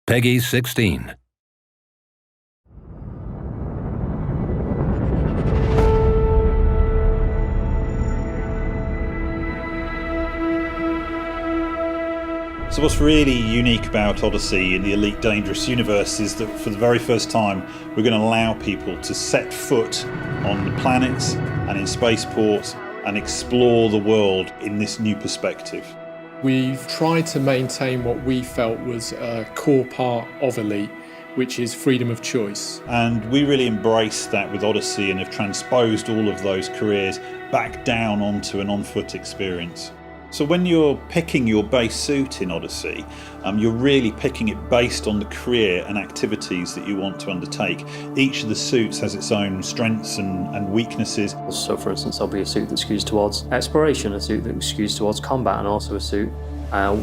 Peggy 16. So what's really unique about Odyssey in the Elite Dangerous universe is that for the very first time we're going to allow people to set foot on the planets and in spaceports and explore the world in this new perspective. We've tried to maintain what we felt was a core part of Elite, which is freedom of choice. And we really embraced that with Odyssey and have transposed all of those careers back down onto an on-foot experience. So when you're picking your base suit in Odyssey, you're really picking it based on the career and activities that you want to undertake. Each of the suits has its own strengths and weaknesses. So for instance, there'll be a suit that skews towards exploration, a suit that skews towards combat, and also a suit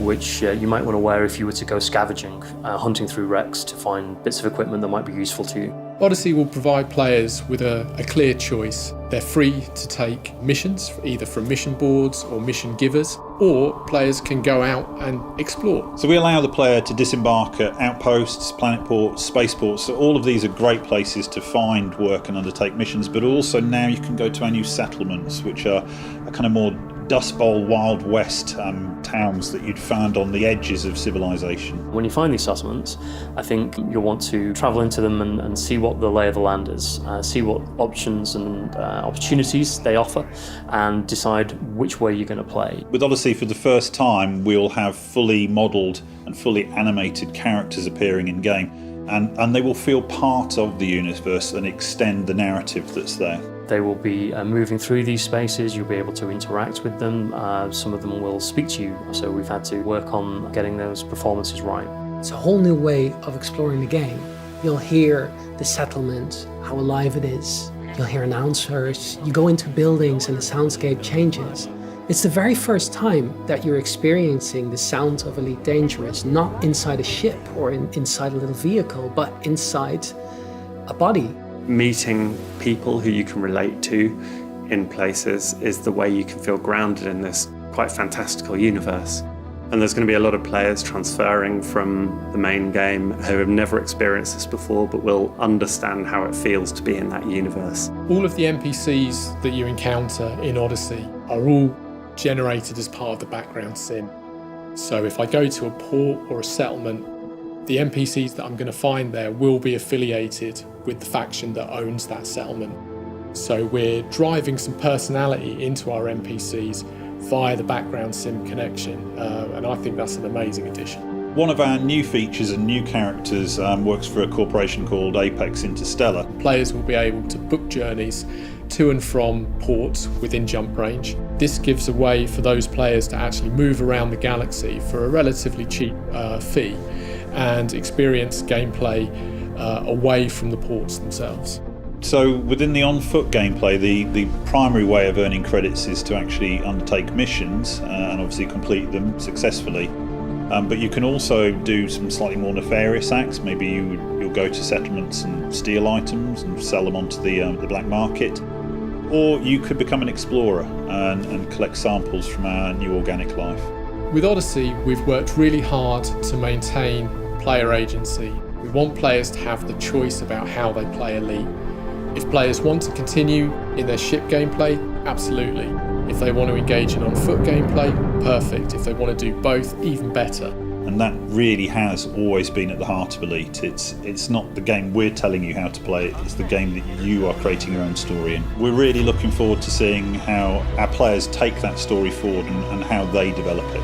which you might want to wear if you were to go scavenging, hunting through wrecks to find bits of equipment that might be useful to you. Odyssey will provide players with a clear choice. They're free to take missions, either from mission boards or mission givers, or players can go out and explore. So we allow the player to disembark at outposts, planet ports, spaceports. So all of these are great places to find work and undertake missions, but also now you can go to our new settlements, which are a kind of more Dust Bowl Wild West towns that you'd find on the edges of civilization. When you find these settlements, I think you'll want to travel into them and see what the lay of the land is, see what options and opportunities they offer, and decide which way you're going to play. With Odyssey, for the first time, we'll have fully modelled and fully animated characters appearing in game, and they will feel part of the universe and extend the narrative that's there. They will be moving through these spaces, you'll be able to interact with them, some of them will speak to you, so we've had to work on getting those performances right. It's a whole new way of exploring the game. You'll hear the settlement, how alive it is. You'll hear announcers, you go into buildings and the soundscape changes. It's the very first time that you're experiencing the sound of Elite Dangerous, not inside a ship or inside a little vehicle, but inside a body. Meeting people who you can relate to in places is the way you can feel grounded in this quite fantastical universe. And there's going to be a lot of players transferring from the main game who have never experienced this before but will understand how it feels to be in that universe. All of the NPCs that you encounter in Odyssey are all generated as part of the background sim. So if I go to a port or a settlement, the NPCs that I'm going to find there will be affiliated with the faction that owns that settlement. So we're driving some personality into our NPCs via the background sim connection, and I think that's an amazing addition. One of our new features and new characters works for a corporation called Apex Interstellar. Players will be able to book journeys to and from ports within jump range. This gives a way for those players to actually move around the galaxy for a relatively cheap fee and experience gameplay away from the ports themselves. So within the on-foot gameplay, the primary way of earning credits is to actually undertake missions and obviously complete them successfully. But you can also do some slightly more nefarious acts. Maybe you'll go to settlements and steal items and sell them onto the black market. Or you could become an explorer and collect samples from our new organic life. With Odyssey, we've worked really hard to maintain player agency. We want players to have the choice about how they play Elite. If players want to continue in their ship gameplay, absolutely. If they want to engage in on-foot gameplay, perfect. If they want to do both, even better. And that really has always been at the heart of Elite. It's not the game we're telling you how to play, it's the game that you are creating your own story in. We're really looking forward to seeing how our players take that story forward and how they develop it.